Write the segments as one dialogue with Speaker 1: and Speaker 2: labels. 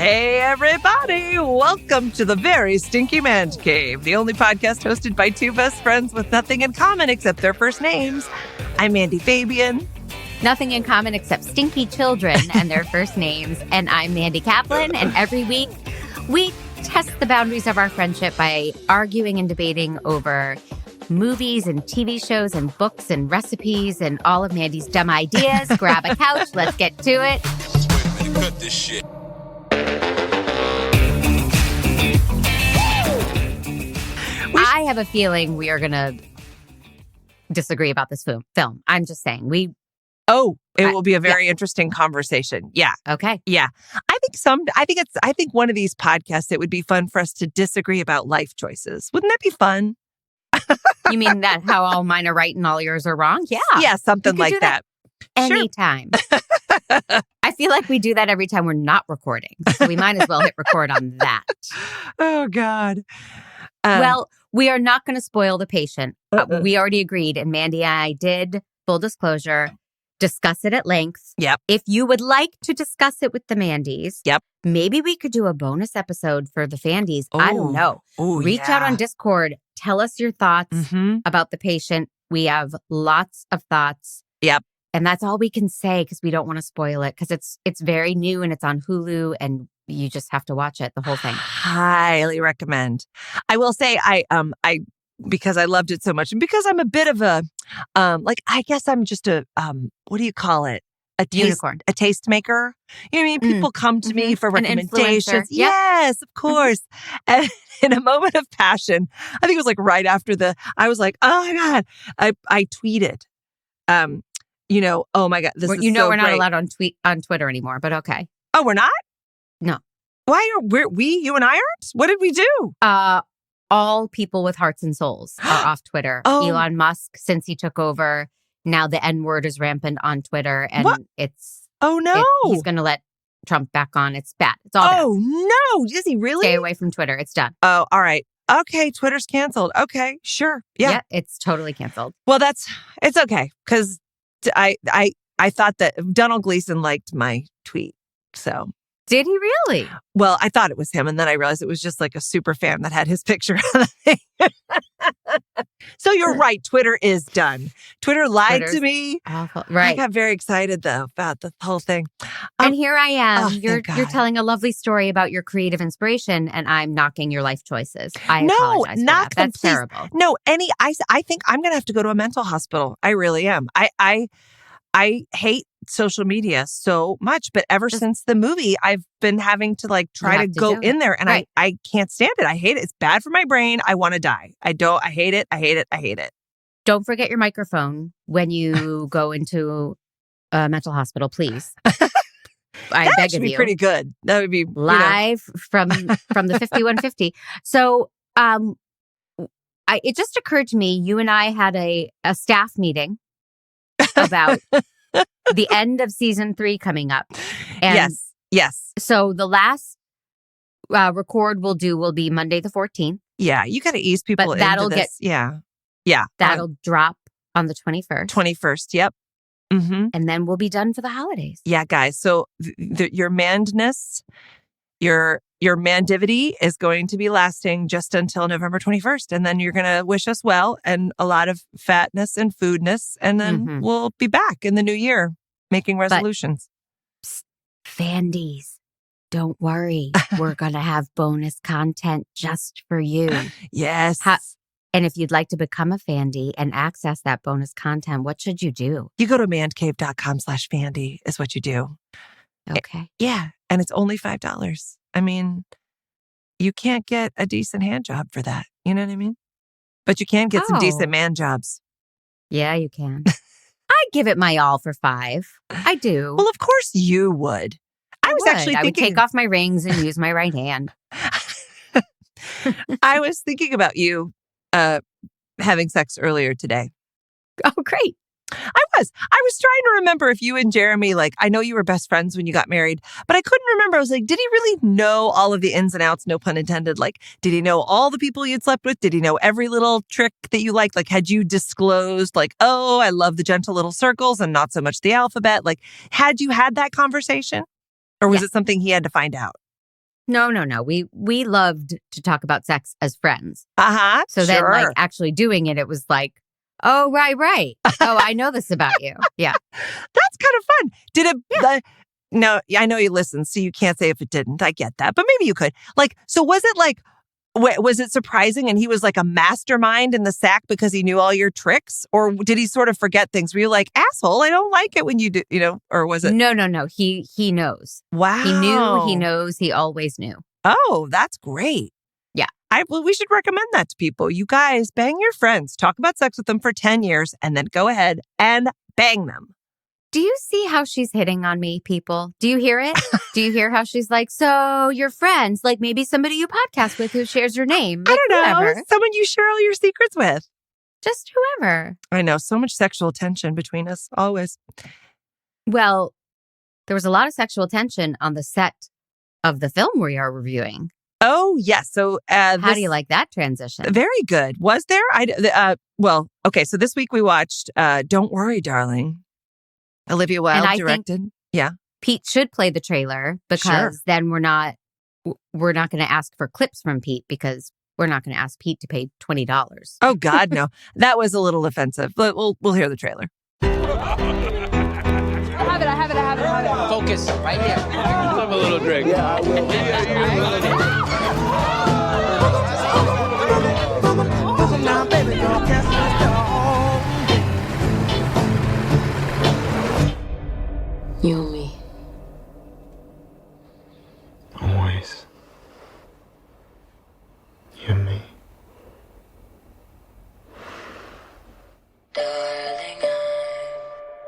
Speaker 1: Hey, everybody. Welcome to the very stinky Mandcave, the only podcast hosted by two best friends with nothing in common except their first names. I'm Mandy Fabian.
Speaker 2: Nothing in common except stinky children and their first names. And I'm Mandy Kaplan. And every week, we test the boundaries of our friendship by arguing and debating over movies and TV shows and books and recipes and all of Mandy's dumb ideas. Grab a couch. Let's get to it.
Speaker 3: Wait a minute, cut this shit.
Speaker 2: I have a feeling we are going to disagree about this film. I'm just saying.
Speaker 1: It will be a very interesting conversation. Yeah.
Speaker 2: Okay.
Speaker 1: Yeah. I think one of these podcasts, it would be fun for us to disagree about life choices. Wouldn't that be fun?
Speaker 2: You mean that how all mine are right and all yours are wrong? Yeah.
Speaker 1: Yeah, something like that.
Speaker 2: Anytime. I feel like we do that every time we're not recording. So we might as well hit record on that.
Speaker 1: Oh, God.
Speaker 2: Well, we are not going to spoil the patient. We already agreed. And Mandy and I did, full disclosure, discuss it at length.
Speaker 1: Yep.
Speaker 2: If you would like to discuss it with the Mandys,
Speaker 1: yep,
Speaker 2: maybe we could do a bonus episode for the Fandies. I don't know. Reach out on Discord. Tell us your thoughts about the patient. We have lots of thoughts.
Speaker 1: Yep.
Speaker 2: And that's all we can say because we don't want to spoil it because it's very new and it's on Hulu and you just have to watch it, the whole thing.
Speaker 1: Highly recommend. I will say I because I loved it so much and because I'm a bit of a I guess I'm just a what do you call it?
Speaker 2: Unicorn.
Speaker 1: A taste maker. You know what I mean? People come to me for recommendations. Yes, of course. And in a moment of passion, I think it was like right after I was like, oh my God. I tweeted. Oh my God, this is so
Speaker 2: we're not
Speaker 1: great.
Speaker 2: allowed on Twitter anymore, but okay.
Speaker 1: Oh, we're not?
Speaker 2: No.
Speaker 1: Why are you and I aren't? What did we do?
Speaker 2: All people with hearts and souls are off Twitter.
Speaker 1: Oh.
Speaker 2: Elon Musk, since he took over, now the N-word is rampant on Twitter and it's...
Speaker 1: Oh, no.
Speaker 2: He's going to let Trump back on. It's bad. It's all bad.
Speaker 1: Oh, no. Is he really?
Speaker 2: Stay away from Twitter. It's done.
Speaker 1: Oh, all right. Okay, Twitter's canceled. Okay, sure. Yeah,
Speaker 2: it's totally canceled.
Speaker 1: Well, it's okay because I thought that Donald Gleason liked my tweet. So
Speaker 2: did he really?
Speaker 1: Well, I thought it was him, and then I realized it was just like a super fan that had his picture on the thing. So you're right. Twitter is done. Twitter lied to me.
Speaker 2: Awful. Right.
Speaker 1: I got very excited though about the whole thing.
Speaker 2: And here I am.
Speaker 1: Oh,
Speaker 2: you're telling a lovely story about your creative inspiration, and I'm knocking your life choices. I apologize for that. That's terrible.
Speaker 1: No, I think I'm gonna have to go to a mental hospital. I really am. I hate social media so much, but ever since the movie, I've been having to try to go in there and I can't stand it. I hate it. It's bad for my brain. I want to die. I hate it. I hate it. I hate it.
Speaker 2: Don't forget your microphone when you go into a mental hospital, please. I beg of you.
Speaker 1: That would be pretty good. That would be
Speaker 2: live from the 5150. So, it just occurred to me, you and I had a staff meeting about the end of season 3 coming up. And
Speaker 1: yes.
Speaker 2: So the last record will be Monday the 14th.
Speaker 1: Yeah, you got to ease people into this. Yeah.
Speaker 2: That'll drop on the 21st.
Speaker 1: 21st, yep. Mm-hmm.
Speaker 2: And then we'll be done for the holidays.
Speaker 1: Yeah, guys. So your mandness, your mandivity is going to be lasting just until November 21st. And then you're going to wish us well and a lot of fatness and foodness. And then we'll be back in the new year making resolutions.
Speaker 2: But, Fandies, don't worry. We're going to have bonus content just for you.
Speaker 1: Yes.
Speaker 2: And if you'd like to become a Fandy and access that bonus content, what should you do?
Speaker 1: You go to mandcave.com/Fandy is what you do.
Speaker 2: Okay.
Speaker 1: Yeah. And it's only $5. I mean, you can't get a decent hand job for that. You know what I mean? But you can get some decent man jobs.
Speaker 2: Yeah, you can. I'd give it my all for $5. I do.
Speaker 1: Well, of course you would. I would
Speaker 2: take off my rings and use my right hand.
Speaker 1: I was thinking about you having sex earlier today.
Speaker 2: Oh, great.
Speaker 1: I was trying to remember if you and Jeremy, I know you were best friends when you got married, but I couldn't remember. I was like, did he really know all of the ins and outs? No pun intended. Did he know all the people you'd slept with? Did he know every little trick that you liked? Had you disclosed oh, I love the gentle little circles and not so much the alphabet? Had you had that conversation? Or was it something he had to find out?
Speaker 2: No. We loved to talk about sex as friends.
Speaker 1: Uh-huh.
Speaker 2: So then,
Speaker 1: sure.
Speaker 2: like, actually doing it was like, oh, right. Oh, I know this about you. Yeah.
Speaker 1: That's kind of fun. Did it... No, I know you listen, so you can't say if it didn't. I get that. But maybe you could. Like, so was it like... Was it surprising and he was like a mastermind in the sack because he knew all your tricks? Or did he sort of forget things? Were you like, asshole, I don't like it when you do, or was it?
Speaker 2: No. He knows.
Speaker 1: Wow.
Speaker 2: He knew, he knows, he always knew.
Speaker 1: Oh, that's great.
Speaker 2: Yeah.
Speaker 1: Well, we should recommend that to people. You guys, bang your friends, talk about sex with them for 10 years, and then go ahead and bang them.
Speaker 2: Do you see how she's hitting on me, people? Do you hear it? Do you hear how she's like, so your friends, like maybe somebody you podcast with who shares your name? Like,
Speaker 1: I don't know.
Speaker 2: whoever.
Speaker 1: Someone you share all your secrets with.
Speaker 2: Just whoever.
Speaker 1: I know. So much sexual tension between us, always.
Speaker 2: Well, there was a lot of sexual tension on the set of the film we are reviewing.
Speaker 1: Oh, yes. So
Speaker 2: how do you like that transition?
Speaker 1: Very good. Was there? Well, okay. So this week we watched Don't Worry, Darling. Olivia Wilde directed. Yeah.
Speaker 2: Pete should play the trailer because then we're not going to ask for clips from Pete because we're not going to ask Pete to pay $20.
Speaker 1: Oh God, no. That was a little offensive. But we'll hear the trailer.
Speaker 4: I have it.
Speaker 5: Focus right there.
Speaker 3: Let's have a little drink.
Speaker 5: Yeah, I will.
Speaker 4: Now, baby, don't cast my dog.
Speaker 6: You and me.
Speaker 7: Always. You and me.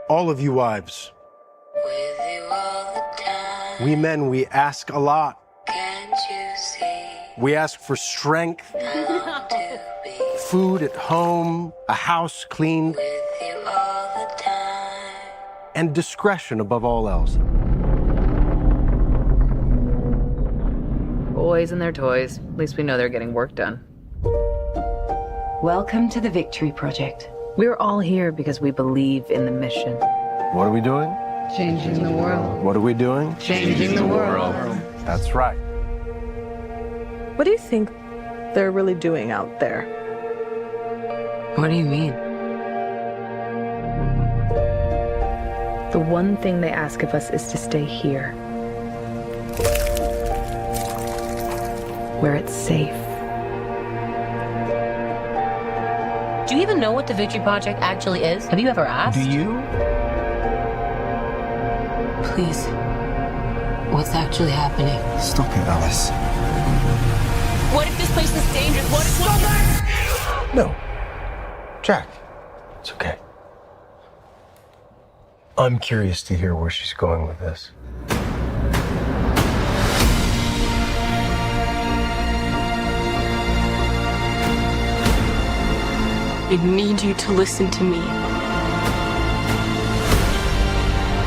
Speaker 8: All of you wives.
Speaker 6: With you all the time.
Speaker 8: We men, we ask a lot.
Speaker 6: Can't you see?
Speaker 8: We ask for strength,
Speaker 6: I long to be
Speaker 8: food at home, a house cleaned,
Speaker 6: with you all the time.
Speaker 8: and discretion above all else.
Speaker 9: Boys and their toys. At least we know they're getting work done.
Speaker 10: Welcome to the Victory Project.
Speaker 9: We're all here because we believe in the mission.
Speaker 8: What are we doing?
Speaker 9: Changing the world.
Speaker 8: What are we doing?
Speaker 9: Changing the world.
Speaker 8: That's right.
Speaker 11: What do you think they're really doing out there?
Speaker 10: What do you mean?
Speaker 11: The one thing they ask of us is to stay here. Where it's safe.
Speaker 6: Do you even know what the Victory Project actually is? Have you ever asked?
Speaker 5: Do you?
Speaker 6: Please. What's actually happening?
Speaker 5: Stop it, Alice.
Speaker 6: What if this place is dangerous? What if...
Speaker 8: No. Jack, it's okay. I'm curious to hear where she's going with this.
Speaker 6: I need you to listen to me.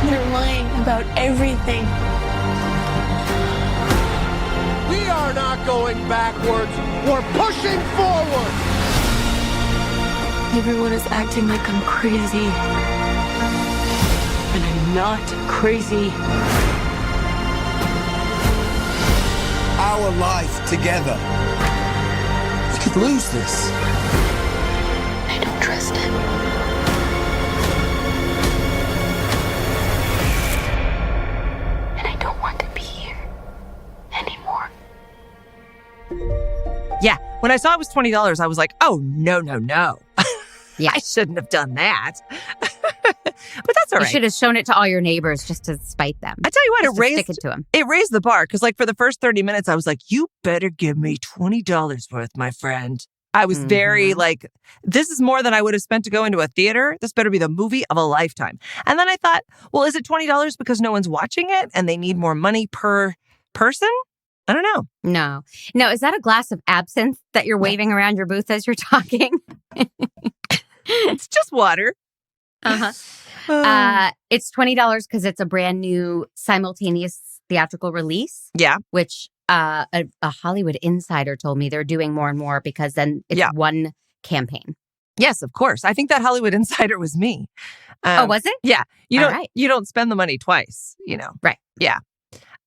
Speaker 6: They're lying about everything.
Speaker 4: We are not going backwards. We're pushing forward.
Speaker 6: Everyone is acting like I'm crazy. And I'm not crazy.
Speaker 5: Our life together. We could lose this.
Speaker 6: I don't trust him. And I don't want to be here anymore.
Speaker 1: Yeah. When I saw it was $20, I was like, oh, no.
Speaker 2: Yeah.
Speaker 1: I shouldn't have done that. But that's all right.
Speaker 2: You should have shown it to all your neighbors just to spite them.
Speaker 1: I tell you what,
Speaker 2: Stick it to them.
Speaker 1: It raised the bar because, like, for the first 30 minutes, I was like, you better give me $20 worth, my friend. I was very like, this is more than I would have spent to go into a theater. This better be the movie of a lifetime. And then I thought, well, is it $20 because no one's watching it and they need more money per person? I don't know.
Speaker 2: No. Is that a glass of absinthe that you're waving around your booth as you're talking?
Speaker 1: It's just water.
Speaker 2: Uh-huh. It's $20 because it's a brand new simultaneous theatrical release.
Speaker 1: Yeah.
Speaker 2: Which a Hollywood insider told me they're doing more and more because then it's one campaign.
Speaker 1: Yes, of course. I think that Hollywood insider was me.
Speaker 2: Was it?
Speaker 1: Yeah. You
Speaker 2: All right.
Speaker 1: don't spend the money twice,
Speaker 2: Right.
Speaker 1: Yeah.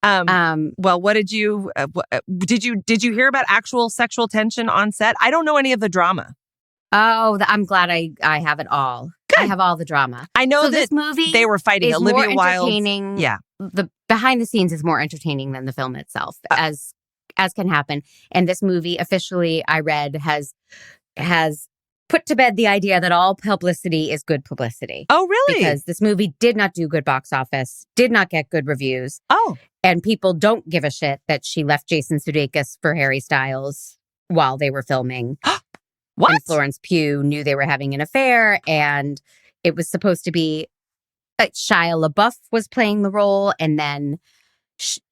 Speaker 1: Well, what did you did you hear about actual sexual tension on set? I don't know any of the drama.
Speaker 2: I'm glad I have it all.
Speaker 1: Good.
Speaker 2: I have all the drama.
Speaker 1: I know that
Speaker 2: this movie
Speaker 1: they were fighting.
Speaker 2: is
Speaker 1: Olivia
Speaker 2: more
Speaker 1: Wilde.
Speaker 2: entertaining.
Speaker 1: Yeah.
Speaker 2: The behind the scenes is more entertaining than the film itself, as can happen. And this movie officially, I read, has put to bed the idea that all publicity is good publicity.
Speaker 1: Oh, really?
Speaker 2: Because this movie did not do good box office, did not get good reviews.
Speaker 1: Oh.
Speaker 2: And people don't give a shit that she left Jason Sudeikis for Harry Styles while they were filming.
Speaker 1: What?
Speaker 2: And Florence Pugh knew they were having an affair, and it was supposed to be Shia LaBeouf was playing the role, and then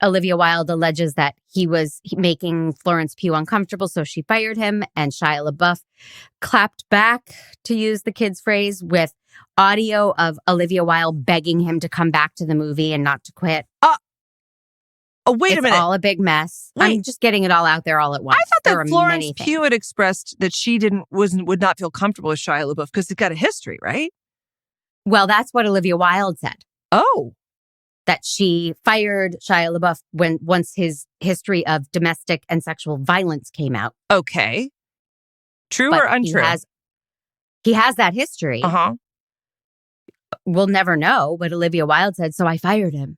Speaker 2: Olivia Wilde alleges that he was making Florence Pugh uncomfortable, so she fired him, and Shia LaBeouf clapped back, to use the kids' phrase, with audio of Olivia Wilde begging him to come back to the movie and not to quit.
Speaker 1: Oh, wait a minute.
Speaker 2: It's all a big mess.
Speaker 1: Wait.
Speaker 2: I'm just getting it all out there all at once.
Speaker 1: I thought
Speaker 2: There
Speaker 1: that
Speaker 2: are
Speaker 1: Florence
Speaker 2: many
Speaker 1: Pugh
Speaker 2: things.
Speaker 1: had expressed that she would not feel comfortable with Shia LaBeouf because he's got a history, right?
Speaker 2: Well, that's what Olivia Wilde said.
Speaker 1: Oh.
Speaker 2: That she fired Shia LaBeouf once his history of domestic and sexual violence came out.
Speaker 1: Okay. True
Speaker 2: But
Speaker 1: or untrue?
Speaker 2: He has that history.
Speaker 1: Uh-huh.
Speaker 2: We'll never know what Olivia Wilde said, so I fired him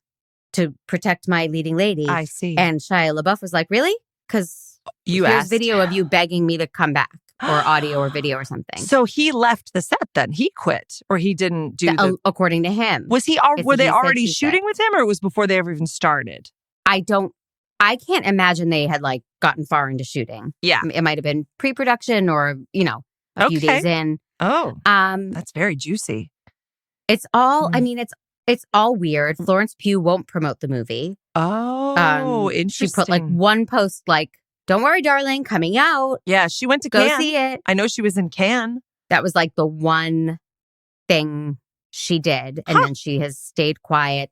Speaker 2: to protect my leading lady.
Speaker 1: I see.
Speaker 2: And Shia LaBeouf was like, really? Because
Speaker 1: You
Speaker 2: here's
Speaker 1: asked.
Speaker 2: video of you begging me to come back, or audio or video or something.
Speaker 1: So he left the set then. He quit, or he didn't do
Speaker 2: according to him.
Speaker 1: Was he
Speaker 2: It's
Speaker 1: were
Speaker 2: a
Speaker 1: they
Speaker 2: he said,
Speaker 1: already
Speaker 2: she
Speaker 1: shooting
Speaker 2: said.
Speaker 1: with him, or it was before they ever even started?
Speaker 2: I can't imagine they had gotten far into shooting.
Speaker 1: Yeah.
Speaker 2: It might have been pre-production or, a few days in.
Speaker 1: Oh.
Speaker 2: Um,
Speaker 1: That's very juicy.
Speaker 2: It's all, I mean, it's all weird. Florence Pugh won't promote the movie.
Speaker 1: Oh, interesting.
Speaker 2: She put one post don't worry, darling, coming out.
Speaker 1: Yeah, she went to
Speaker 2: Go
Speaker 1: Cannes.
Speaker 2: see it.
Speaker 1: I know she was in Cannes.
Speaker 2: That was the one thing she did. And then she has stayed quiet.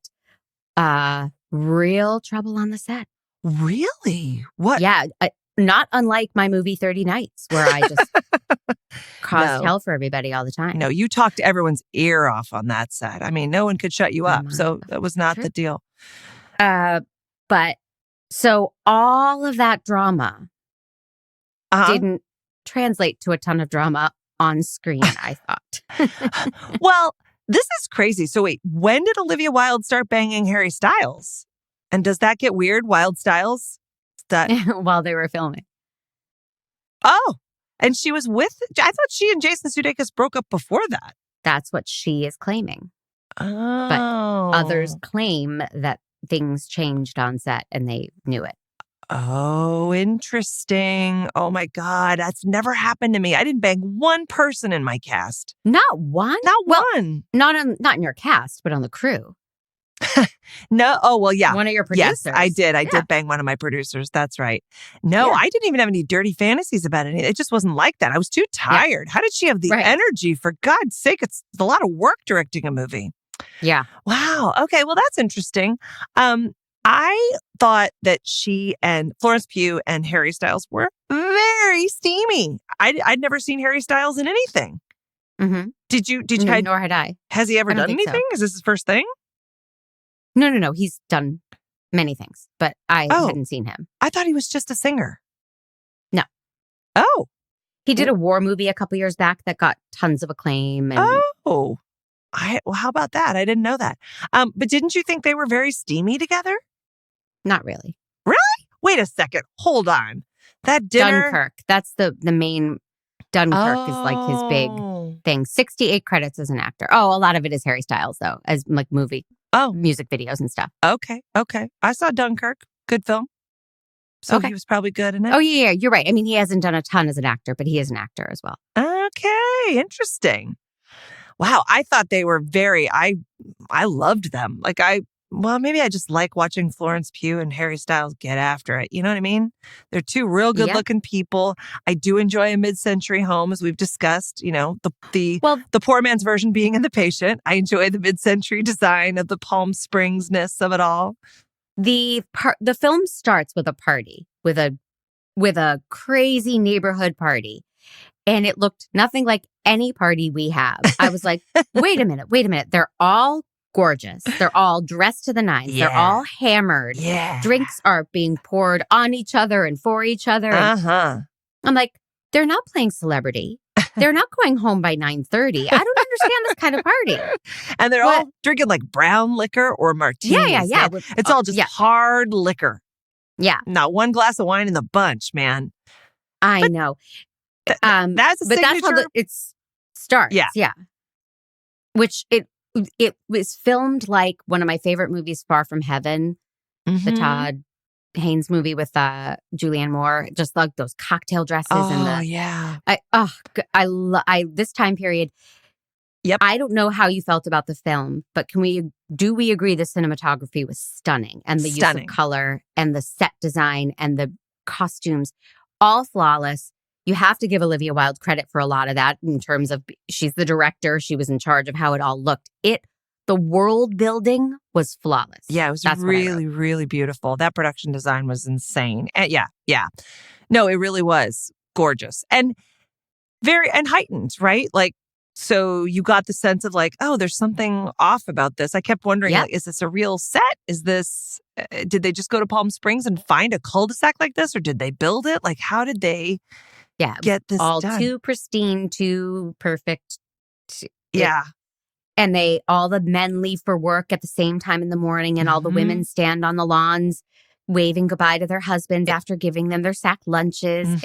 Speaker 2: Real trouble on the set.
Speaker 1: Really? What?
Speaker 2: Yeah. Not unlike my movie 30 Nights, where I just caused hell for everybody all the time.
Speaker 1: No, you talked everyone's ear off on that set. I mean, no one could shut you up. So that was not the deal.
Speaker 2: But so all of that drama didn't translate to a ton of drama on screen, I thought.
Speaker 1: Well, this is crazy. So wait, when did Olivia Wilde start banging Harry Styles? And does that get weird, Wilde Styles?
Speaker 2: While they were filming.
Speaker 1: Oh, and she was I thought she and Jason Sudeikis broke up before that.
Speaker 2: That's what she is claiming.
Speaker 1: Oh.
Speaker 2: But others claim that things changed on set and they knew it.
Speaker 1: Oh, interesting. Oh my God. That's never happened to me. I didn't bang one person in my cast.
Speaker 2: Not one?
Speaker 1: Not one.
Speaker 2: Not in your cast, but on the crew.
Speaker 1: No. Oh, well, yeah.
Speaker 2: One of your producers.
Speaker 1: Yes, I did. I did bang one of my producers. That's right. No, I didn't even have any dirty fantasies about it. It just wasn't like that. I was too tired. How did she have the energy? For God's sake, it's a lot of work directing a movie.
Speaker 2: Yeah.
Speaker 1: Wow. Okay. Well, that's interesting. I thought that she and Florence Pugh and Harry Styles were very steamy. I'd never seen Harry Styles in anything.
Speaker 2: Mm-hmm.
Speaker 1: Did you?
Speaker 2: Nor had I.
Speaker 1: Has he ever done anything?
Speaker 2: So.
Speaker 1: Is this his first thing?
Speaker 2: No. He's done many things, but I hadn't seen him.
Speaker 1: I thought he was just a singer.
Speaker 2: No.
Speaker 1: Oh.
Speaker 2: He did a war movie a couple years back that got tons of acclaim. And
Speaker 1: well, how about that? I didn't know that. But didn't you think they were very steamy together?
Speaker 2: Not really.
Speaker 1: Really? Wait a second. Hold on. That dinner.
Speaker 2: Dunkirk. That's the main. Dunkirk is his big thing. 68 credits as an actor. Oh, a lot of it is Harry Styles though, as movie. Music videos and stuff.
Speaker 1: Okay. I saw Dunkirk. Good film. So he was probably good in it.
Speaker 2: Oh, yeah, you're right. I mean, he hasn't done a ton as an actor, but he is an actor as well.
Speaker 1: Okay. Interesting. Wow. I thought they were I loved them. Maybe I just like watching Florence Pugh and Harry Styles get after it. You know what I mean? They're two real good looking people. I do enjoy a mid-century home, as we've discussed, the poor man's version being in The Patient. I enjoy the mid-century design of the Palm Springs-ness of it all.
Speaker 2: The film starts with a party, with a crazy neighborhood party. And it looked nothing like any party we have. I was like, wait a minute. They're all gorgeous. They're all dressed to the nines. They're all hammered.
Speaker 1: Yeah.
Speaker 2: Drinks are being poured on each other and for each other.
Speaker 1: Uh-huh.
Speaker 2: I'm like, they're not playing celebrity. They're not going home by 9:30. I don't understand this kind of party.
Speaker 1: And they're all drinking like brown liquor or martinis.
Speaker 2: Yeah.
Speaker 1: It's all just hard liquor.
Speaker 2: Yeah.
Speaker 1: Not one glass of wine in the bunch, man.
Speaker 2: I know.
Speaker 1: That's a
Speaker 2: but
Speaker 1: signature.
Speaker 2: that's how it starts. Yeah. Which it was filmed like one of my favorite movies, Far From Heaven, the Todd Haynes movie with Julianne Moore. Just like those cocktail dresses and
Speaker 1: yeah.
Speaker 2: I this time period.
Speaker 1: Yep.
Speaker 2: I don't know how you felt about the film, but do we agree the cinematography was stunning and the use of color and the set design and the costumes, all flawless. You have to give Olivia Wilde credit for a lot of that in terms of she's the director. She was in charge of how it all looked. The world building was flawless.
Speaker 1: Yeah, it was really, really beautiful. That production design was insane. And yeah. No, it really was gorgeous and very heightened, right? Like, so you got the sense of like, oh, there's something off about this. I kept wondering, like, is this a real set? Is this, did they just go to Palm Springs and find a cul-de-sac like this? Or did they build it? Like, how did they get this
Speaker 2: all
Speaker 1: done?
Speaker 2: Too pristine, too perfect.
Speaker 1: And
Speaker 2: all the men leave for work at the same time in the morning and all the women stand on the lawns waving goodbye to their husbands after giving them their sack lunches.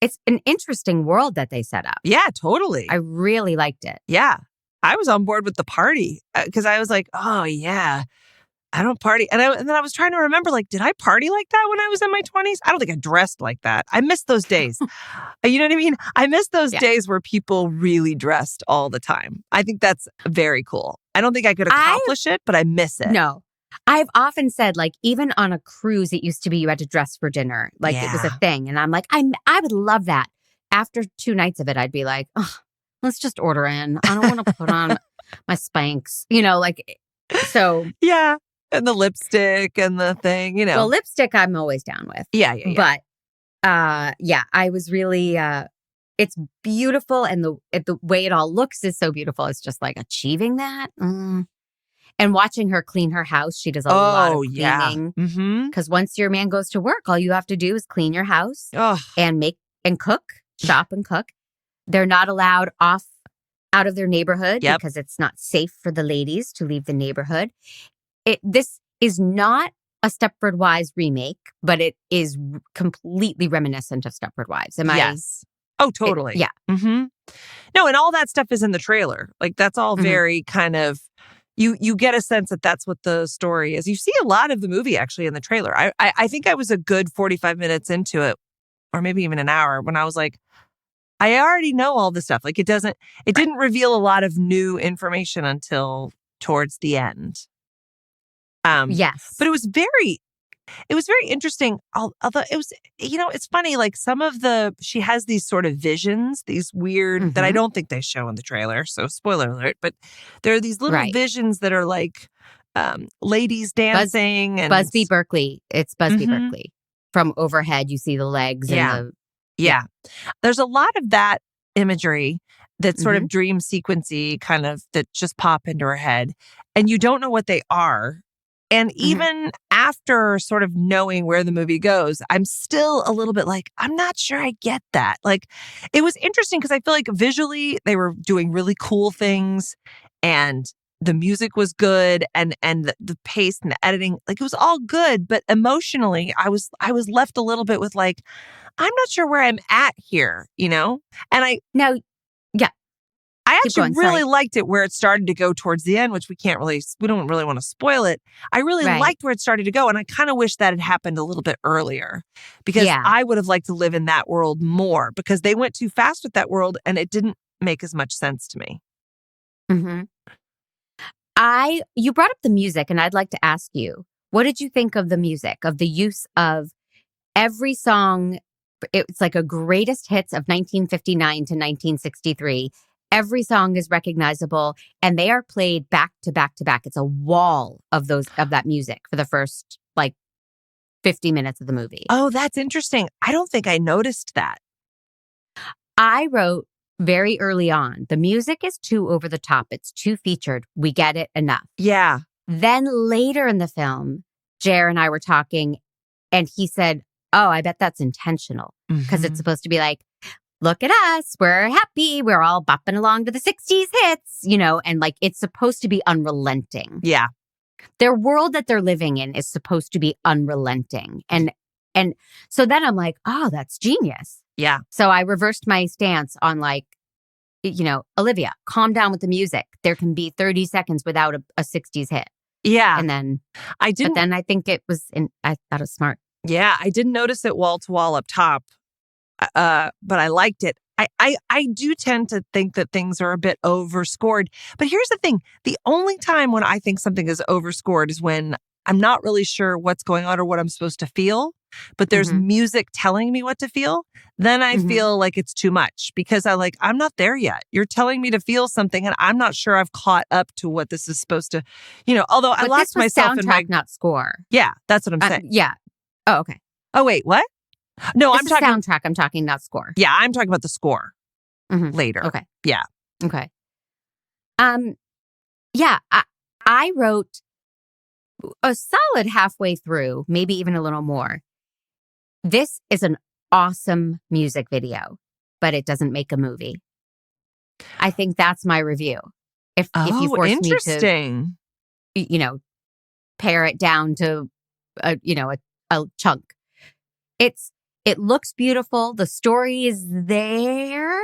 Speaker 2: It's an interesting world that they set up.
Speaker 1: Yeah, totally.
Speaker 2: I really liked it.
Speaker 1: Yeah. I was on board with the party because I was like, oh, yeah, I don't party. And then I was trying to remember, like, did I party like that when I was in my 20s? I don't think I dressed like that. I miss those days. You know what I mean? I miss those days where people really dressed all the time. I think that's very cool. I don't think I could accomplish it, but I miss it.
Speaker 2: No. I've often said, like, even on a cruise, it used to be you had to dress for dinner. Like, it was a thing. And I'm like, I would love that. After 2 nights of it, I'd be like, oh, let's just order in. I don't want to put on my Spanx. You know, like, so.
Speaker 1: Yeah. And the lipstick and the thing, you know.
Speaker 2: Well, lipstick, I'm always down with.
Speaker 1: Yeah.
Speaker 2: But, I was really, it's beautiful. And the way it all looks is so beautiful. It's just like achieving that. And watching her clean her house, she does a lot of cleaning. Because once your man goes to work, all you have to do is clean your house and make and cook, shop and cook. They're not allowed out of their neighborhood because it's not safe for the ladies to leave the neighborhood. This is not a Stepford Wives remake, but it is completely reminiscent of Stepford Wives.
Speaker 1: Yes. Oh, totally. No, and all that stuff is in the trailer. Like, that's all very kind of. You get a sense that that's what the story is. You see a lot of the movie actually in the trailer. I think I was a good 45 minutes into it, or maybe even an hour, when I was like, I already know all this stuff. Like, it didn't reveal a lot of new information until towards the end.
Speaker 2: Yes.
Speaker 1: But it was very interesting. Although it was, it's funny, like she has these sort of visions, these weird, that I don't think they show in the trailer. So spoiler alert, but there are these little visions that are like ladies dancing and
Speaker 2: Busby Berkeley. It's Busby Berkeley. From overhead, you see the legs. And
Speaker 1: there's a lot of that imagery that's sort of dream sequency kind of that just pop into her head. And you don't know what they are. And even after sort of knowing where the movie goes, I'm still a little bit like, I'm not sure I get that. Like, it was interesting because I feel like visually they were doing really cool things and the music was good and the pace and the editing, like, it was all good. But emotionally, I was left a little bit with like, I'm not sure where I'm at here, And I actually really liked it where it started to go towards the end, which we don't really want to spoil it. I really liked where it started to go. And I kind of wish that had happened a little bit earlier because I would have liked to live in that world more because they went too fast with that world and it didn't make as much sense to me.
Speaker 2: You brought up the music and I'd like to ask you, what did you think of the music, of the use of every song? It's like a greatest hits of 1959 to 1963. Every song is recognizable and they are played back to back to back. It's a wall of that music for the first like 50 minutes of the movie.
Speaker 1: Oh, that's interesting. I don't think I noticed that.
Speaker 2: I wrote very early on. The music is too over the top. It's too featured. We get it enough.
Speaker 1: Yeah.
Speaker 2: Then later in the film, Jer and I were talking and he said, oh, I bet that's intentional because it's supposed to be like, look at us. We're happy. We're all bopping along to the 60s hits, and like it's supposed to be unrelenting.
Speaker 1: Yeah.
Speaker 2: Their world that they're living in is supposed to be unrelenting. And so then I'm like, oh, that's genius.
Speaker 1: Yeah.
Speaker 2: So I reversed my stance on like, Olivia, calm down with the music. There can be 30 seconds without a 60s hit.
Speaker 1: Yeah.
Speaker 2: And then
Speaker 1: I didn't.
Speaker 2: But then I think I thought it was smart.
Speaker 1: Yeah. I didn't notice it wall to wall up top, but I liked it. I do tend to think that things are a bit overscored. But here's the thing. The only time when I think something is overscored is when I'm not really sure what's going on or what I'm supposed to feel, but there's music telling me what to feel. Then I feel like it's too much because I'm not there yet. You're telling me to feel something and I'm not sure I've caught up to what this is supposed to, although I lost myself in my
Speaker 2: not score.
Speaker 1: Yeah, that's what I'm saying.
Speaker 2: Yeah. Oh, okay.
Speaker 1: Oh, wait, what? No,
Speaker 2: This
Speaker 1: I'm
Speaker 2: is
Speaker 1: talking
Speaker 2: soundtrack. I'm talking not score.
Speaker 1: Yeah, I'm talking about the score later.
Speaker 2: Okay.
Speaker 1: Yeah.
Speaker 2: Okay. Yeah, I wrote a solid halfway through, maybe even a little more. This is an awesome music video, but it doesn't make a movie. I think that's my review. If you force me to, pare it down to, a chunk. It looks beautiful. The story is there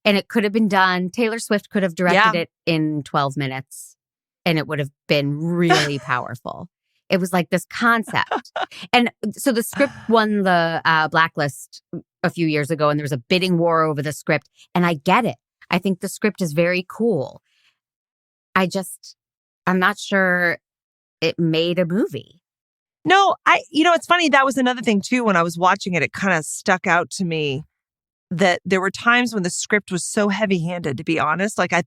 Speaker 2: and it could have been done. Taylor Swift could have directed it in 12 minutes and it would have been really powerful. It was like this concept. And so the script won the blacklist a few years ago and there was a bidding war over the script. And I get it. I think the script is very cool. I'm not sure it made a movie.
Speaker 1: No, it's funny. That was another thing too. When I was watching it, it kind of stuck out to me that there were times when the script was so heavy-handed, to be honest. Like I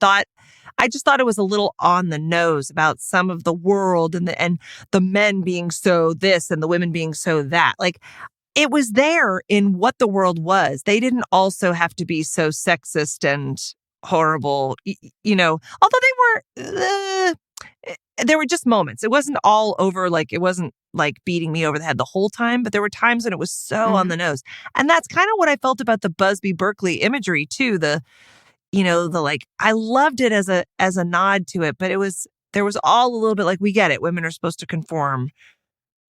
Speaker 1: just thought it was a little on the nose about some of the world and the men being so this and the women being so that. Like it was there in what the world was. They didn't also have to be so sexist and horrible, although there were just moments. It wasn't all over, like it wasn't like beating me over the head the whole time, but there were times when it was so on the nose. And that's kind of what I felt about the Busby Berkeley imagery too. I loved it as a nod to it, but there was all a little bit like, we get it. Women are supposed to conform.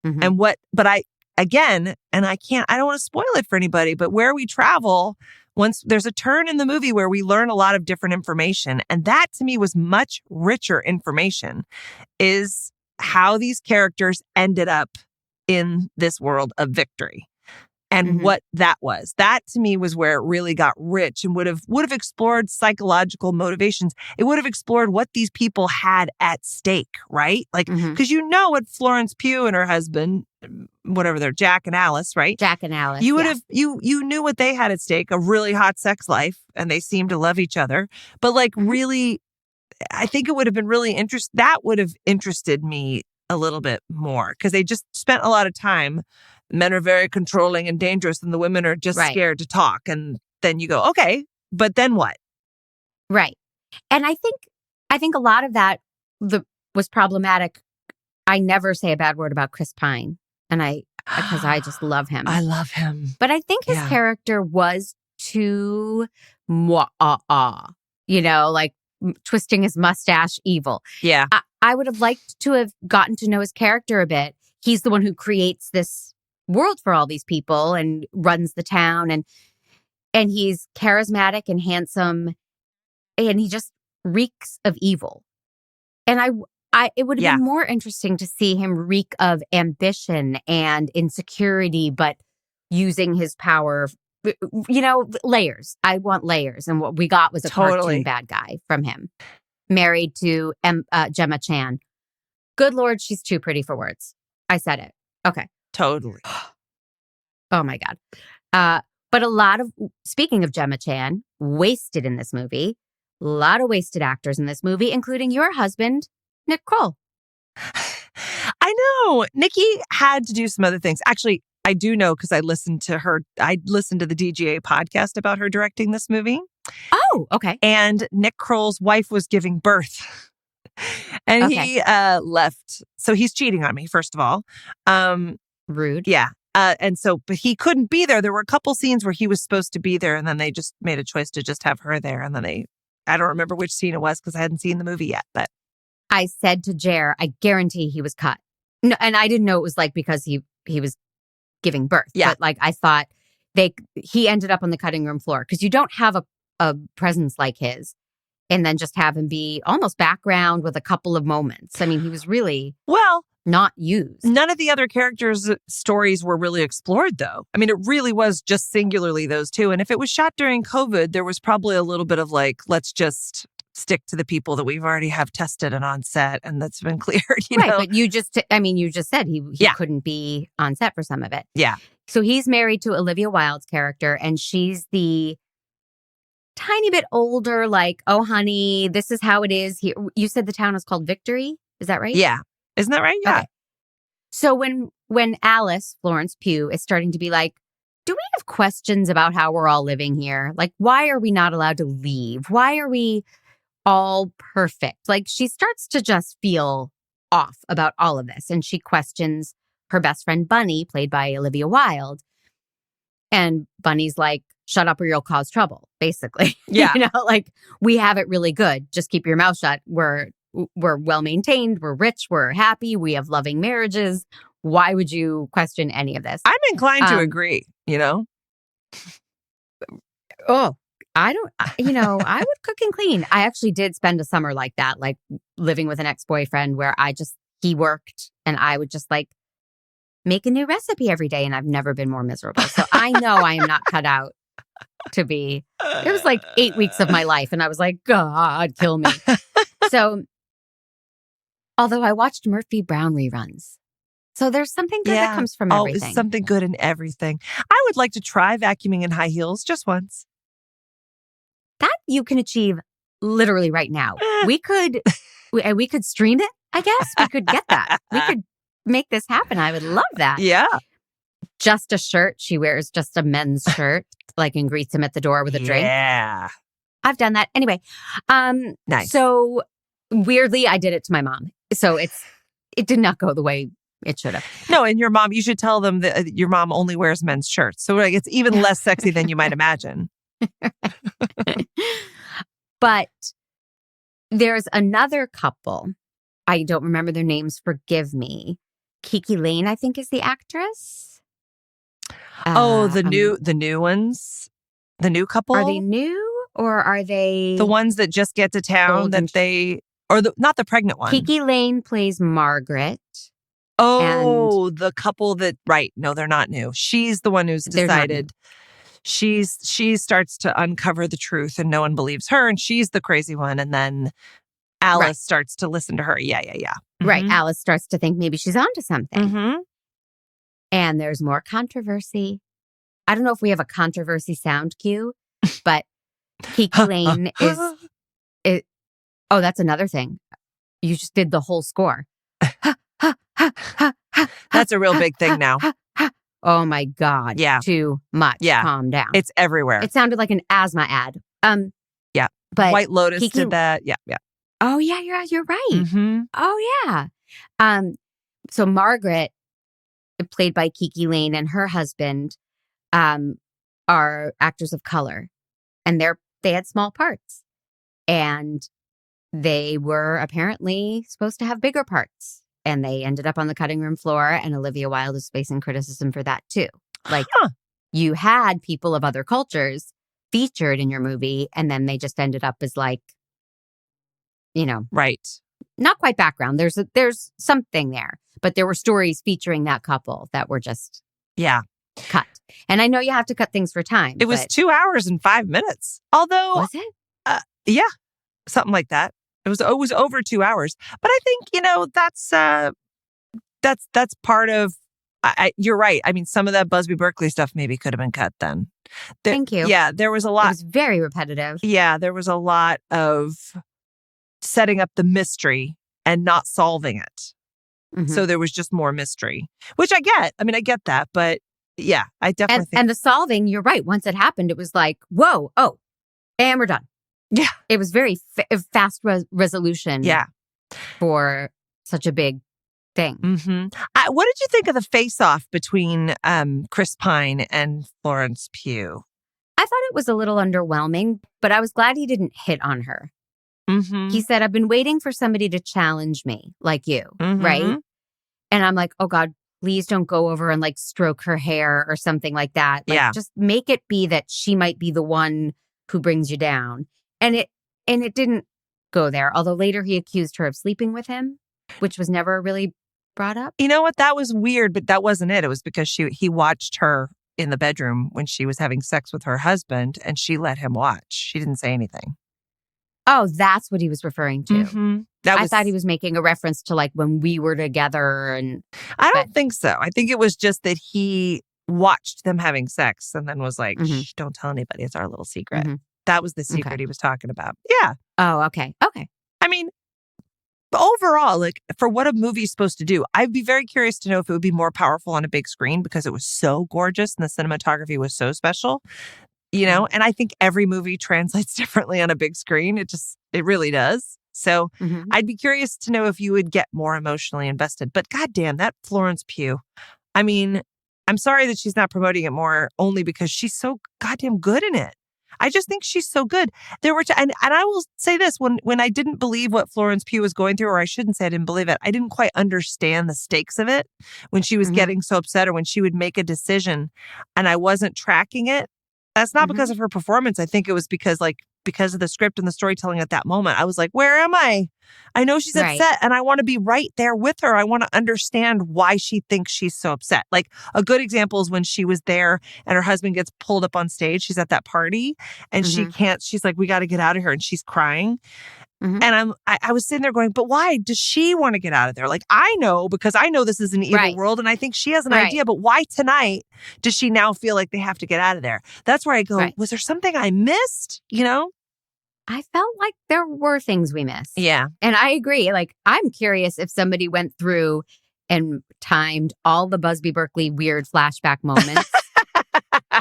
Speaker 1: And but I don't want to spoil it for anybody, but where we travel, once there's a turn in the movie where we learn a lot of different information. And that to me was much richer information, is how these characters ended up in this world of victory and what that was. That to me was where it really got rich and would have explored psychological motivations. It would have explored what these people had at stake, right? Like, because what Florence Pugh and her husband, whatever they're, Jack and Alice, right?
Speaker 2: Jack and Alice.
Speaker 1: You would have, you knew what they had at stake, a really hot sex life, and they seemed to love each other. But really, I think it would have been really interesting. That would have interested me a little bit more because they just spent a lot of time. Men are very controlling and dangerous and the women are just scared to talk. And then you go, okay, but then what?
Speaker 2: Right. And I think a lot of that was problematic. I never say a bad word about Chris Pine. And because I just love him.
Speaker 1: I love him.
Speaker 2: But I think his character was too like twisting his mustache evil.
Speaker 1: Yeah.
Speaker 2: I would have liked to have gotten to know his character a bit. He's the one who creates this world for all these people and runs the town, and he's charismatic and handsome and he just reeks of evil. And it would have been more interesting to see him reek of ambition and insecurity, but using his power, layers. I want layers. And what we got was a cartoon bad guy from him, married to Gemma Chan. Good Lord, she's too pretty for words. I said it. Okay.
Speaker 1: Totally.
Speaker 2: Oh my God. But speaking of Gemma Chan, wasted in this movie, a lot of wasted actors in this movie, including your husband, Nick Kroll.
Speaker 1: I know. Nikki had to do some other things. Actually, I do know because I listened to the DGA podcast about her directing this movie.
Speaker 2: Oh, okay.
Speaker 1: And Nick Kroll's wife was giving birth. And he left. So he's cheating on me, first of all.
Speaker 2: Rude.
Speaker 1: Yeah. But he couldn't be there. There were a couple scenes where he was supposed to be there, and then they just made a choice to just have her there. And then I don't remember which scene it was because I hadn't seen the movie yet. But
Speaker 2: I said to Jer, I guarantee he was cut. No, and I didn't know it was like because he was giving birth.
Speaker 1: Yeah.
Speaker 2: But like I thought he ended up on the cutting room floor because you don't have a presence like his and then just have him be almost background with a couple of moments. I mean, he was really not used.
Speaker 1: None of the other characters' stories were really explored, though. I mean, it really was just singularly those two. And if it was shot during COVID, there was probably a little bit of like, let's just stick to the people that we've already have tested and on set and that's been cleared, you know?
Speaker 2: But you just said he couldn't be on set for some of it.
Speaker 1: Yeah.
Speaker 2: So he's married to Olivia Wilde's character and she's the tiny bit older, like, oh, honey, this is how it is here. You said the town is called Victory. Is that right?
Speaker 1: Yeah. Isn't that right? Yeah.
Speaker 2: Okay. So when Alice, Florence Pugh, is starting to be like, do we have questions about how we're all living here? Like, why are we not allowed to leave? Why are we all perfect? Like, she starts to just feel off about all of this. And she questions her best friend, Bunny, played by Olivia Wilde. And Bunny's like, shut up or you'll cause trouble, basically.
Speaker 1: Yeah.
Speaker 2: You know, like, we have it really good. Just keep your mouth shut. We're well-maintained. We're rich. We're happy. We have loving marriages. Why would you question any of this?
Speaker 1: I'm inclined to agree, you know?
Speaker 2: Oh, I would cook and clean. I actually did spend a summer like that, like living with an ex-boyfriend where he worked and I would just like make a new recipe every day. And I've never been more miserable. So I know I am not cut out to be. It was like 8 weeks of my life. And I was like, God, kill me. So, although I watched Murphy Brown reruns. So there's something good that comes from everything.
Speaker 1: Oh, something good in everything. I would like to try vacuuming in high heels just once.
Speaker 2: That you can achieve literally right now. We could stream it, I guess. We could get that. We could make this happen. I would love that.
Speaker 1: Yeah.
Speaker 2: Just a shirt. She wears just a men's shirt, like, and greets him at the door with a drink.
Speaker 1: Yeah.
Speaker 2: I've done that. Anyway.
Speaker 1: Nice.
Speaker 2: So weirdly, I did it to my mom. So it did not go the way it should have.
Speaker 1: No, and your mom, you should tell them that your mom only wears men's shirts. So like, it's even less sexy than you might imagine.
Speaker 2: But there's another couple. I don't remember their names. Forgive me. Kiki Lane, I think, is the actress.
Speaker 1: The new ones, the new couple.
Speaker 2: Are they new or are they
Speaker 1: the ones that just get to town not the pregnant one?
Speaker 2: Kiki Lane plays Margaret.
Speaker 1: Oh, the couple that, right. No, they're not new. She's the one who's decided. She starts to uncover the truth and no one believes her. And she's the crazy one. And then Alice starts to listen to her. Yeah. Mm-hmm.
Speaker 2: Right. Alice starts to think maybe she's onto something.
Speaker 1: Mm-hmm.
Speaker 2: And there's more controversy. I don't know if we have a controversy sound cue, but Kiki Lane is. Oh, that's another thing. You just did the whole score.
Speaker 1: That's a real big thing now.
Speaker 2: Oh my God.
Speaker 1: Yeah.
Speaker 2: Too much.
Speaker 1: Yeah.
Speaker 2: Calm down.
Speaker 1: It's everywhere.
Speaker 2: It sounded like an asthma ad.
Speaker 1: Yeah.
Speaker 2: But
Speaker 1: White Lotus did that. Yeah.
Speaker 2: Oh yeah, you're right.
Speaker 1: Mm-hmm.
Speaker 2: Oh yeah. So Margaret, played by Kiki Lane, and her husband are actors of color. And they had small parts. And they were apparently supposed to have bigger parts. And they ended up on the cutting room floor, and Olivia Wilde is facing criticism for that too. Like, you had people of other cultures featured in your movie, and then they just ended up as like,
Speaker 1: right.
Speaker 2: Not quite background. There's something there, but there were stories featuring that couple that were just cut. And I know you have to cut things for time.
Speaker 1: It was 2 hours and 5 minutes. Although,
Speaker 2: was it?
Speaker 1: Yeah, something like that. It was over 2 hours. But I think, that's part of, you're right. I mean, some of that Busby Berkeley stuff maybe could have been cut then.
Speaker 2: Thank you.
Speaker 1: Yeah, there was a lot.
Speaker 2: It was very repetitive.
Speaker 1: Yeah, there was a lot of setting up the mystery and not solving it. Mm-hmm. So there was just more mystery, which I get. I mean, I get that. But yeah, I definitely think.
Speaker 2: And the solving, you're right. Once it happened, it was like, whoa, oh, And we're done.
Speaker 1: Yeah.
Speaker 2: It was very fast resolution
Speaker 1: Yeah.
Speaker 2: for such a big thing.
Speaker 1: Mm-hmm. What did you think of the face-off between Chris Pine and Florence Pugh?
Speaker 2: I thought it was a little underwhelming, but I was glad he didn't hit on her.
Speaker 1: Mm-hmm.
Speaker 2: He said, I've been waiting for somebody to challenge me like you, right? And I'm like, oh God, please don't go over and like stroke her hair or something like that. Like, just make it be that she might be the one who brings you down. And it didn't go there. Although later he accused her of sleeping with him, which was never really brought up.
Speaker 1: You know what? That was weird, but that wasn't it. It was because he watched her in the bedroom when she was having sex with her husband, and she let him watch. She didn't say anything.
Speaker 2: Oh, that's what he was referring to.
Speaker 1: Mm-hmm.
Speaker 2: I thought he was making a reference to like when we were together. And
Speaker 1: I don't think so. I think it was just that he watched them having sex and then was like, shh, don't tell anybody. It's our little secret. That was the secret he was talking about. Yeah.
Speaker 2: Oh, okay. Okay.
Speaker 1: I mean, overall, like for what a movie's supposed to do, I'd be very curious to know if it would be more powerful on a big screen because it was so gorgeous and the cinematography was so special. You know, and I think every movie translates differently on a big screen. It really does. So I'd be curious to know if you would get more emotionally invested. But goddamn, that Florence Pugh. I mean, I'm sorry that she's not promoting it more only because she's so goddamn good in it. I just think she's so good. There were, and I will say this, when I didn't believe what Florence Pugh was going through, or I shouldn't say I didn't believe it, I didn't quite understand the stakes of it when she was getting so upset or when she would make a decision and I wasn't tracking it. That's not because of her performance. I think it was because of the script and the storytelling at that moment. I was like, where am I? I know she's upset and I want to be right there with her. I want to understand why she thinks she's so upset. Like a good example is when she was there and her husband gets pulled up on stage. She's at that party and she's like, we got to get out of here. And she's crying. And I was sitting there going, but why does she want to get out of there? Like, I know because I know this is an evil world and I think she has an idea, but why tonight does she now feel like they have to get out of there? That's where I go, was there something I missed? You know?
Speaker 2: I felt like there were things we missed.
Speaker 1: Yeah.
Speaker 2: And I agree. Like, I'm curious if somebody went through and timed all the Busby Berkeley weird flashback moments.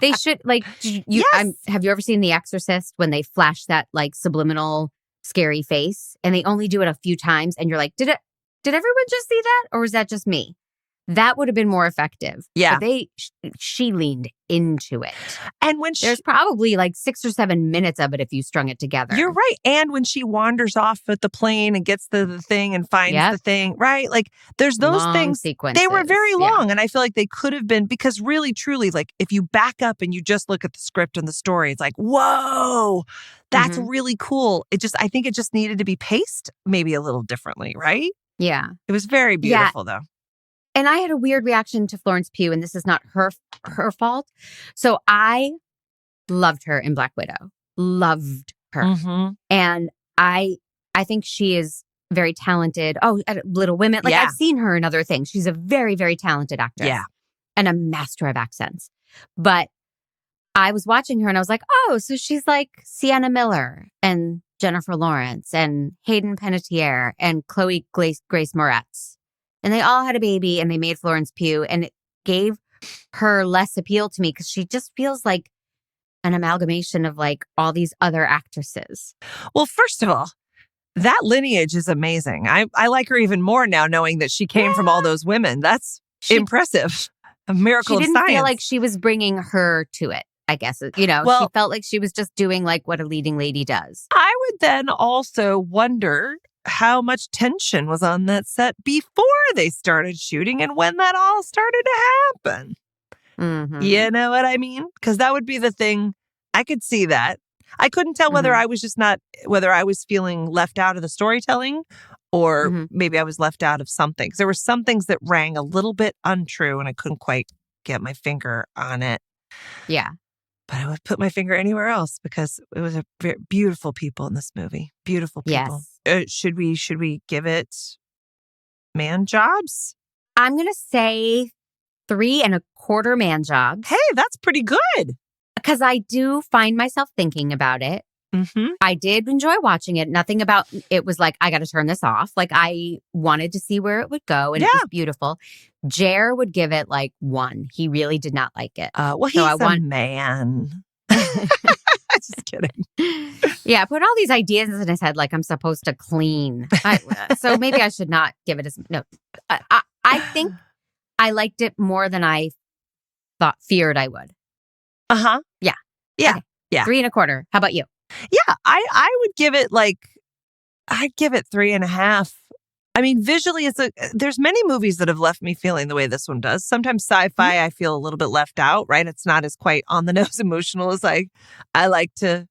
Speaker 2: They should, like, have you ever seen The Exorcist when they flash that, like, subliminal scary face and they only do it a few times and you're like, did everyone just see that? Or was that just me? That would have been more effective.
Speaker 1: Yeah.
Speaker 2: But she leaned into it.
Speaker 1: And there's
Speaker 2: probably like 6 or 7 minutes of it if you strung it together.
Speaker 1: You're right. And when she wanders off at the plane and gets the thing and finds the thing, right? Like there's those
Speaker 2: long
Speaker 1: things.
Speaker 2: Sequences.
Speaker 1: They were very long. And I feel like they could have been, because really, truly, like if you back up and you just look at the script and the story, it's like, whoa, that's really cool. I think it just needed to be paced maybe a little differently, right?
Speaker 2: Yeah.
Speaker 1: It was very beautiful though.
Speaker 2: And I had a weird reaction to Florence Pugh, and this is not her fault. So I loved her in Black Widow. Loved her. And I think she is very talented. Oh, Little Women. Like I've seen her in other things. She's a very, very talented actress.
Speaker 1: Yeah.
Speaker 2: And a master of accents. But I was watching her and I was like, oh, so she's like Sienna Miller and Jennifer Lawrence and Hayden Panettiere and Chloe Grace Moretz. And they all had a baby and they made Florence Pugh. And it gave her less appeal to me because she just feels like an amalgamation of like all these other actresses.
Speaker 1: Well, first of all, that lineage is amazing. I like her even more now knowing that she came from all those women. That's impressive. A miracle of science.
Speaker 2: She didn't feel like she was bringing her to it, I guess. You know, she felt like she was just doing like what a leading lady does.
Speaker 1: I would then also wonder how much tension was on that set before they started shooting and when that all started to happen. You know what I mean? Because that would be the thing. I could see that. I couldn't tell whether I was whether I was feeling left out of the storytelling or maybe I was left out of something. Because there were some things that rang a little bit untrue and I couldn't quite get my finger on it.
Speaker 2: Yeah.
Speaker 1: But I would put my finger anywhere else because it was beautiful people in this movie. Beautiful people.
Speaker 2: Yes.
Speaker 1: Should we give it man jobs?
Speaker 2: I'm going to say 3.25 man jobs.
Speaker 1: Hey, that's pretty good.
Speaker 2: Because I do find myself thinking about it. I did enjoy watching it. Nothing about it was like, I got to turn this off. Like I wanted to see where it would go and it was beautiful. Jer would give it like 1. He really did not like it.
Speaker 1: Well, he's a man. Just kidding.
Speaker 2: Yeah, I put all these ideas in his head like I'm supposed to clean. So maybe I should not give it as no. I think I liked it more than I feared I would.
Speaker 1: Uh-huh.
Speaker 2: Yeah.
Speaker 1: Yeah.
Speaker 2: Okay.
Speaker 1: Yeah.
Speaker 2: 3.25. How about you?
Speaker 1: Yeah. I would give it I'd give it 3.5. I mean, visually, there's many movies that have left me feeling the way this one does. Sometimes sci-fi, I feel a little bit left out, right? It's not as quite on the nose emotional as I like to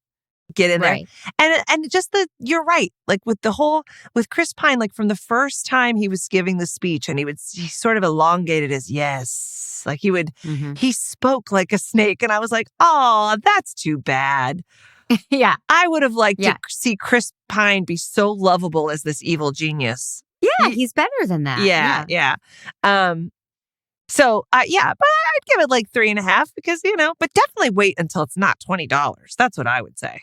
Speaker 1: get in there. And just you're right. Like with Chris Pine, like from the first time he was giving the speech and he sort of elongated his yes. Like he spoke like a snake. And I was like, oh, that's too bad.
Speaker 2: Yeah.
Speaker 1: I would have liked to see Chris Pine be so lovable as this evil genius.
Speaker 2: Yeah, he's better than that.
Speaker 1: Yeah. So, but I'd give it like 3.5 because, but definitely wait until it's not $20. That's what I would say.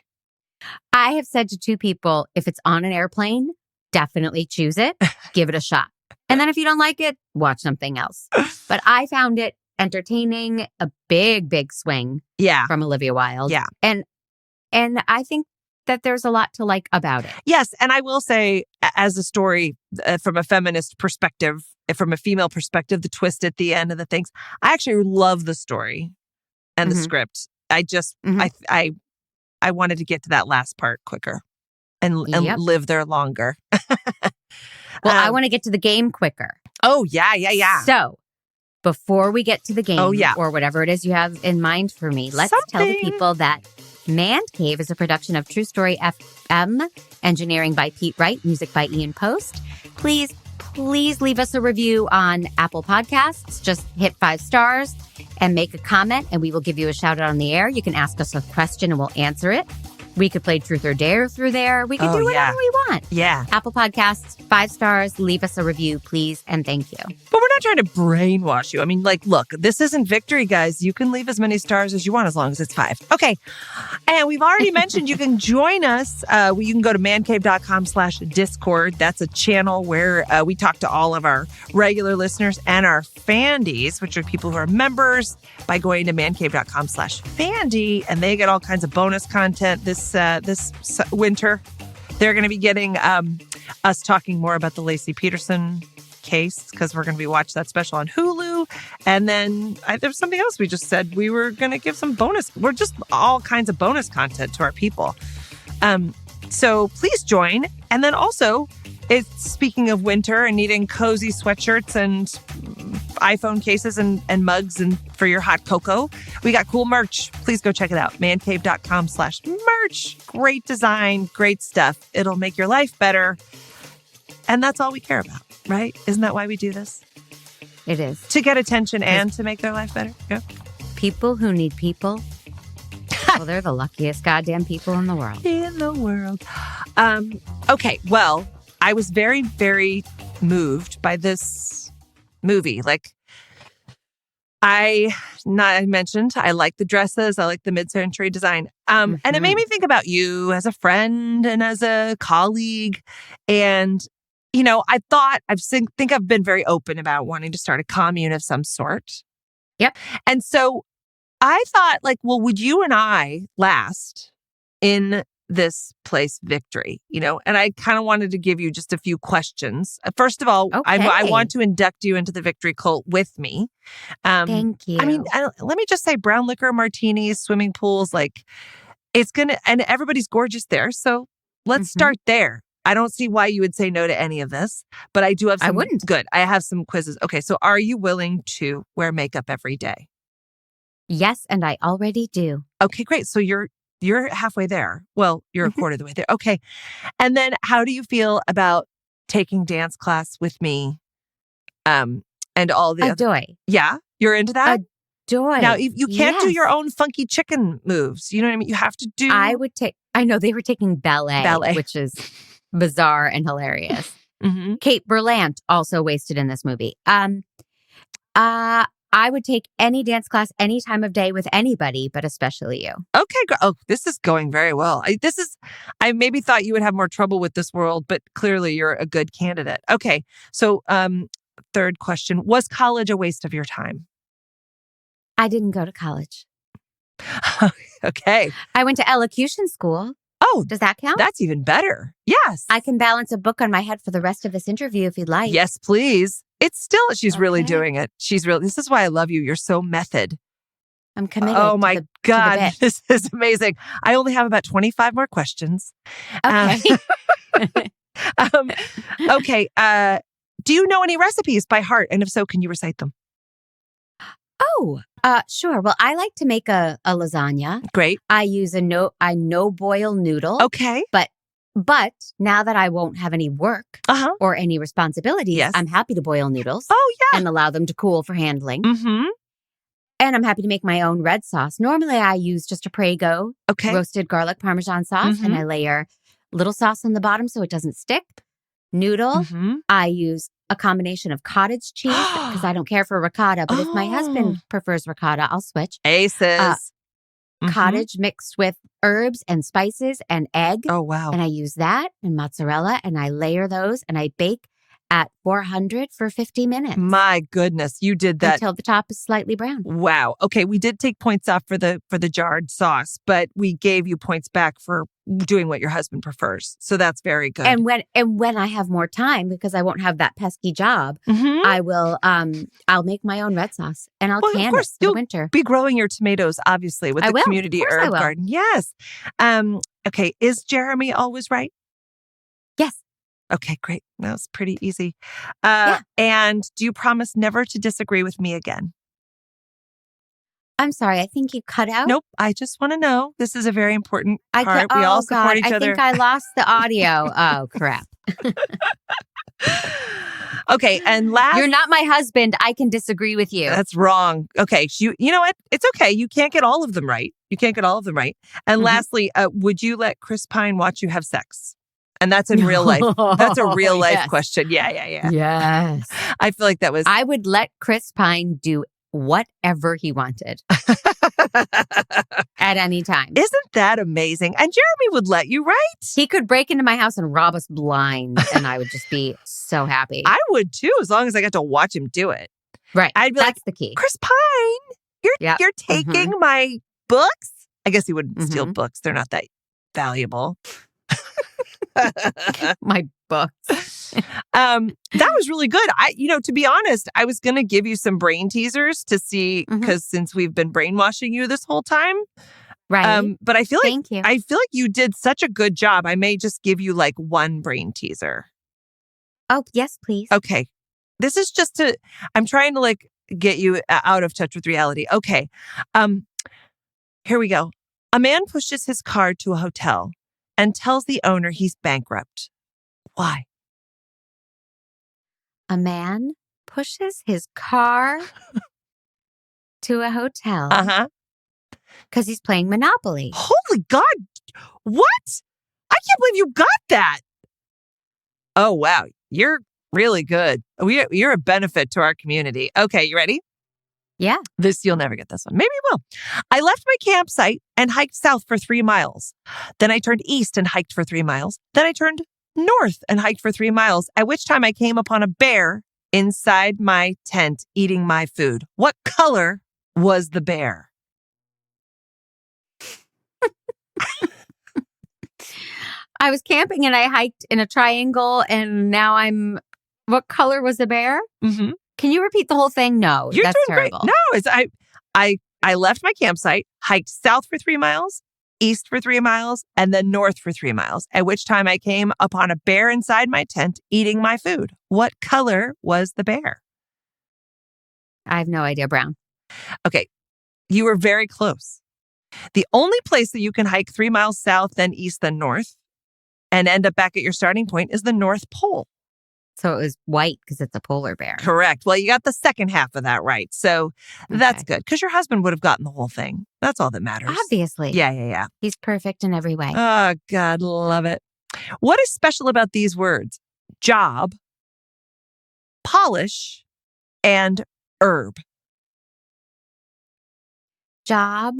Speaker 2: I have said to 2 people, if it's on an airplane, definitely choose it, give it a shot. And then if you don't like it, watch something else. But I found it entertaining, a big swing from Olivia Wilde.
Speaker 1: Yeah.
Speaker 2: And I think that there's a lot to like about it.
Speaker 1: Yes. And I will say, as a story from a feminist perspective, from a female perspective, the twist at the end of the things, I actually love the story and the script. I just, I wanted to get to that last part quicker and live there longer.
Speaker 2: Well, I want to get to the game quicker.
Speaker 1: Oh, yeah.
Speaker 2: So before we get to the game or whatever it is you have in mind for me, let's tell the people that Mandcave is a production of True Story FM, engineering by Pete Wright, music by Ian Post. Please leave us a review on Apple Podcasts. Just hit 5 stars and make a comment, and we will give you a shout out on the air. You can ask us a question and we'll answer it. We could play Truth or Dare through there. We could do whatever we want.
Speaker 1: Yeah.
Speaker 2: Apple Podcasts, 5 stars. Leave us a review, please, and thank you.
Speaker 1: But we're not trying to brainwash you. I mean, look, this isn't victory, guys. You can leave as many stars as you want as long as it's 5. Okay. And we've already mentioned you can join us. You can go to mancave.com/Discord. That's a channel where we talk to all of our regular listeners and our fandies, which are people who are members, by going to mancave.com/fandy. And they get all kinds of bonus content this winter. They're going to be getting us talking more about the Lacey Peterson case because we're going to be watching that special on Hulu. And then there's something else we just said we were going to give some bonus. We're just all kinds of bonus content to our people. So please join. And then also, speaking of winter and needing cozy sweatshirts and iPhone cases and mugs and for your hot cocoa, we got cool merch. Please go check it out. mancave.com/merch. Great design, great stuff. It'll make your life better. And that's all we care about, right? Isn't that why we do this?
Speaker 2: It is.
Speaker 1: To get attention and to make their life better. Yeah.
Speaker 2: People who need people. Well, they're the luckiest goddamn people in the world.
Speaker 1: Okay, well, I was very, very moved by this movie. I mentioned I like the dresses. I like the mid-century design. And it made me think about you as a friend and as a colleague. And, I think I've been very open about wanting to start a commune of some sort.
Speaker 2: Yep.
Speaker 1: And so I thought, would you and I last in this place, Victory? And I kind of wanted to give you just a few questions. First of all, I want to induct you into the Victory cult with me.
Speaker 2: Thank you.
Speaker 1: I mean, let me just say, brown liquor, martinis, swimming pools, and everybody's gorgeous there. So let's start there. I don't see why you would say no to any of this, but I do have some.
Speaker 2: I wouldn't.
Speaker 1: Good. I have some quizzes. Okay. So are you willing to wear makeup every day?
Speaker 2: Yes, and I already do.
Speaker 1: Okay, great. So you're halfway there. Well, you're a quarter of the way there. Okay. And then how do you feel about taking dance class with me? And all the
Speaker 2: Adoy.
Speaker 1: Yeah? You're into that?
Speaker 2: Adoy.
Speaker 1: Now, you can't do your own funky chicken moves. You know what I mean? You have to do...
Speaker 2: I know they were taking ballet. Which is bizarre and hilarious. Kate Berlant also wasted in this movie. I would take any dance class any time of day with anybody, but especially you.
Speaker 1: Okay. Oh, this is going very well. I maybe thought you would have more trouble with this world, but clearly you're a good candidate. Okay. So, third question, was college a waste of your time?
Speaker 2: I didn't go to college.
Speaker 1: Okay.
Speaker 2: I went to elocution school.
Speaker 1: Oh,
Speaker 2: Does that count?
Speaker 1: that's even better. Yes.
Speaker 2: I can balance a book on my head for the rest of this interview if you'd like.
Speaker 1: Yes, please. She's really
Speaker 2: Okay.
Speaker 1: doing it. This is why I love you. You're so method.
Speaker 2: I'm committed.
Speaker 1: Oh
Speaker 2: to
Speaker 1: my
Speaker 2: the
Speaker 1: God.
Speaker 2: bit.
Speaker 1: This is amazing. I only have about 25 more questions.
Speaker 2: Okay.
Speaker 1: Okay. Do you know any recipes by heart? And if so, can you recite them?
Speaker 2: Sure. Well, I like to make a lasagna.
Speaker 1: Great.
Speaker 2: I use a no boil noodle.
Speaker 1: Okay.
Speaker 2: But now that I won't have any work
Speaker 1: Uh-huh.
Speaker 2: or any responsibilities,
Speaker 1: Yes.
Speaker 2: I'm happy to boil noodles
Speaker 1: Oh, yeah.
Speaker 2: and allow them to cool for handling.
Speaker 1: Mm-hmm.
Speaker 2: And I'm happy to make my own red sauce. Normally, I use just a Prego
Speaker 1: Okay.
Speaker 2: roasted garlic Parmesan sauce, and I layer little sauce on the bottom so it doesn't stick. Noodle,
Speaker 1: Mm-hmm.
Speaker 2: I use a combination of cottage cheese because I don't care for ricotta. But if my husband prefers ricotta, I'll switch.
Speaker 1: Aces. Mhm.
Speaker 2: Cottage mixed with herbs and spices and egg.
Speaker 1: Oh, wow.
Speaker 2: And I use that and mozzarella and I layer those and I bake at 400 for 50 minutes
Speaker 1: My goodness. You did that.
Speaker 2: until the top is slightly brown.
Speaker 1: Wow. Okay, we did take points off for the jarred sauce, but we gave you points back for doing what your husband prefers. So that's very good.
Speaker 2: And when I have more time, because I won't have that pesky job,
Speaker 1: Mhm.
Speaker 2: I will I'll make my own red sauce and I'll
Speaker 1: Well, of
Speaker 2: can it
Speaker 1: course,
Speaker 2: for the
Speaker 1: you'll
Speaker 2: winter.
Speaker 1: be growing your tomatoes, obviously, with
Speaker 2: I
Speaker 1: the
Speaker 2: will.
Speaker 1: community
Speaker 2: Of course I
Speaker 1: herb
Speaker 2: will.
Speaker 1: garden. Yes. Okay. Is Jeremy always right?
Speaker 2: Yes.
Speaker 1: Okay, great. That was pretty easy.
Speaker 2: Yeah.
Speaker 1: And do you promise never to disagree with me again?
Speaker 2: I'm sorry, I think you cut out.
Speaker 1: Nope. I just want to know. This is a very important
Speaker 2: I
Speaker 1: part.
Speaker 2: ca-
Speaker 1: We all
Speaker 2: oh,
Speaker 1: support
Speaker 2: God,
Speaker 1: each
Speaker 2: I
Speaker 1: other.
Speaker 2: think I lost the audio. Oh, crap.
Speaker 1: Okay, and last.
Speaker 2: You're not my husband. I can disagree with you.
Speaker 1: That's wrong. Okay, you know what? It's okay. You can't get all of them right. And
Speaker 2: Mhm.
Speaker 1: lastly, would you let Chris Pine watch you have sex? And that's in real life. That's a real life
Speaker 2: Yes.
Speaker 1: question. Yeah.
Speaker 2: Yes.
Speaker 1: I feel like that was.
Speaker 2: I would let Chris Pine do whatever he wanted at any time.
Speaker 1: Isn't that amazing? And Jeremy would let you, right?
Speaker 2: He could break into my house and rob us blind, and I would just be so happy.
Speaker 1: I would too, as long as I got to watch him do it.
Speaker 2: Right.
Speaker 1: I'd be
Speaker 2: That's
Speaker 1: like,
Speaker 2: the key.
Speaker 1: Chris Pine,
Speaker 2: Yep.
Speaker 1: you're taking my books. I guess he wouldn't steal
Speaker 2: Mhm.
Speaker 1: books. They're not that valuable.
Speaker 2: My books.
Speaker 1: That was really good. To be honest, I was going to give you some brain teasers to see,
Speaker 2: Mhm.
Speaker 1: because since we've been brainwashing you this whole time,
Speaker 2: Right.
Speaker 1: but I feel like
Speaker 2: Thank you.
Speaker 1: you did such a good job. I may just give you like one brain teaser.
Speaker 2: Oh, yes, please.
Speaker 1: Okay. This is just I'm trying to like get you out of touch with reality. Okay. Here we go. A man pushes his car to a hotel and tells the owner he's bankrupt. Why?
Speaker 2: A man pushes his car to a hotel
Speaker 1: Uh-huh.
Speaker 2: because he's playing Monopoly.
Speaker 1: Holy God. What? I can't believe you got that. Oh, wow. You're really good. You're a benefit to our community. Okay, you ready?
Speaker 2: Yeah.
Speaker 1: You'll never get this one. Maybe you will. I left my campsite and hiked south for 3 miles. Then I turned east and hiked for 3 miles. Then I turned north and hiked for 3 miles, at which time I came upon a bear inside my tent eating my food. What color was the bear?
Speaker 2: I was camping and I hiked in a triangle and now what color was the bear?
Speaker 1: Mm-hmm.
Speaker 2: Can you repeat the whole thing? No,
Speaker 1: You're
Speaker 2: that's
Speaker 1: doing
Speaker 2: terrible.
Speaker 1: great. No, it's I left my campsite, hiked south for 3 miles, east for 3 miles, and then north for 3 miles, at which time I came upon a bear inside my tent eating my food. What color was the bear?
Speaker 2: I have no idea, Brown.
Speaker 1: Okay, you were very close. The only place that you can hike 3 miles south, then east, then north, and end up back at your starting point is the North Pole.
Speaker 2: So it was white because it's a polar bear.
Speaker 1: Correct. Well, you got the second half of that right. So that's
Speaker 2: Okay.
Speaker 1: good, because your husband would have gotten the whole thing. That's all that matters.
Speaker 2: Obviously.
Speaker 1: Yeah.
Speaker 2: He's perfect in every way.
Speaker 1: Oh, God, love it. What is special about these words? Job, polish, and herb.
Speaker 2: Job,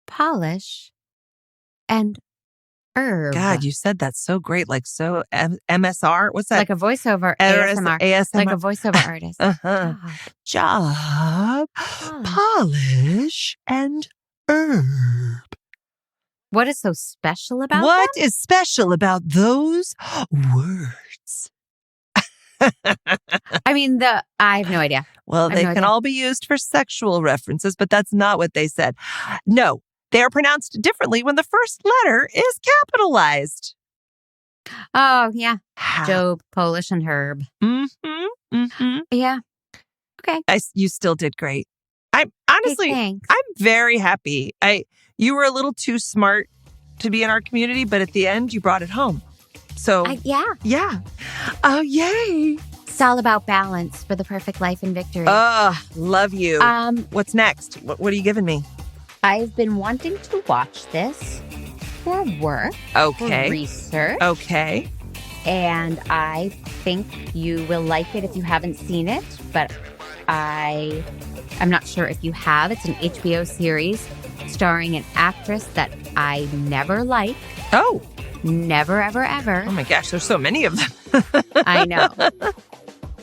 Speaker 2: polish, and herb.
Speaker 1: God, you said that so great. Like so MSR. What's that?
Speaker 2: Like a voiceover
Speaker 1: ASMR.
Speaker 2: ASMR. Like a voiceover artist.
Speaker 1: Uh-huh.
Speaker 2: Job,
Speaker 1: Job, polish, and herb.
Speaker 2: What is so special about
Speaker 1: What
Speaker 2: them?
Speaker 1: is special about those words?
Speaker 2: I mean, I have no idea.
Speaker 1: Well,
Speaker 2: I have
Speaker 1: they
Speaker 2: no
Speaker 1: can
Speaker 2: idea.
Speaker 1: all be used for sexual references, but that's not what they said. No, they are pronounced differently when the first letter is capitalized.
Speaker 2: Oh, yeah.
Speaker 1: How?
Speaker 2: Job, Polish, and Herb.
Speaker 1: Mm-hmm. Mm-hmm.
Speaker 2: Yeah. Okay.
Speaker 1: You still did great. Honestly,
Speaker 2: thanks.
Speaker 1: I'm very happy. You were a little too smart to be in our community, but at the end, you brought it home. So,
Speaker 2: Yeah.
Speaker 1: Oh, yay.
Speaker 2: It's all about balance for the perfect life and victory.
Speaker 1: Love you. What's next? What are you giving me?
Speaker 2: I've been wanting to watch this for work,
Speaker 1: Okay.
Speaker 2: for research,
Speaker 1: Okay.
Speaker 2: and I think you will like it if you haven't seen it, but I'm not sure if you have. It's an HBO series starring an actress that I never liked.
Speaker 1: Oh.
Speaker 2: Never, ever, ever.
Speaker 1: Oh my gosh, there's so many of them.
Speaker 2: I know.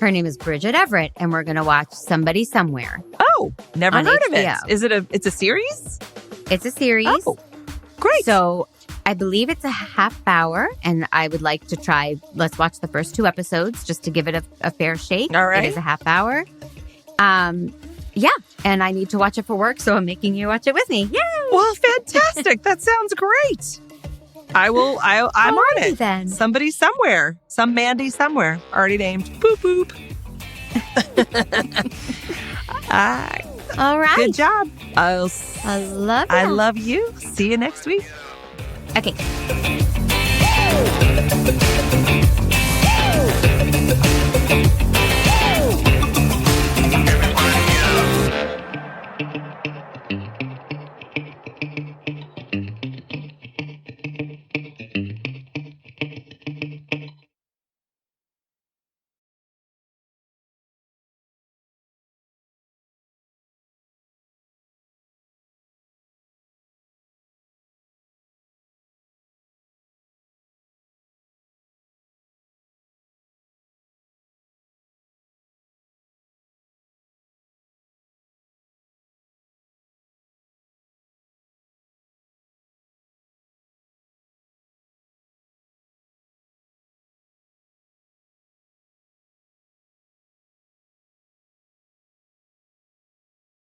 Speaker 2: Her name is Bridget Everett, and we're going to watch Somebody Somewhere.
Speaker 1: Oh, never
Speaker 2: On
Speaker 1: heard of it.
Speaker 2: HBO.
Speaker 1: Is it's a series?
Speaker 2: It's a series.
Speaker 1: Oh, great.
Speaker 2: So I believe it's a half hour, and I would like to try, let's watch the first 2 episodes just to give it a fair shake.
Speaker 1: All right.
Speaker 2: It is a half hour. Yeah, and I need to watch it for work, so I'm making you watch it with me. Yay!
Speaker 1: Well, fantastic. That sounds great. I'm on it.
Speaker 2: Then.
Speaker 1: Somebody somewhere. Some Mandy somewhere. Already named. Boop, boop.
Speaker 2: All right.
Speaker 1: Good job.
Speaker 2: I love you.
Speaker 1: I love you. See you next week.
Speaker 2: Okay.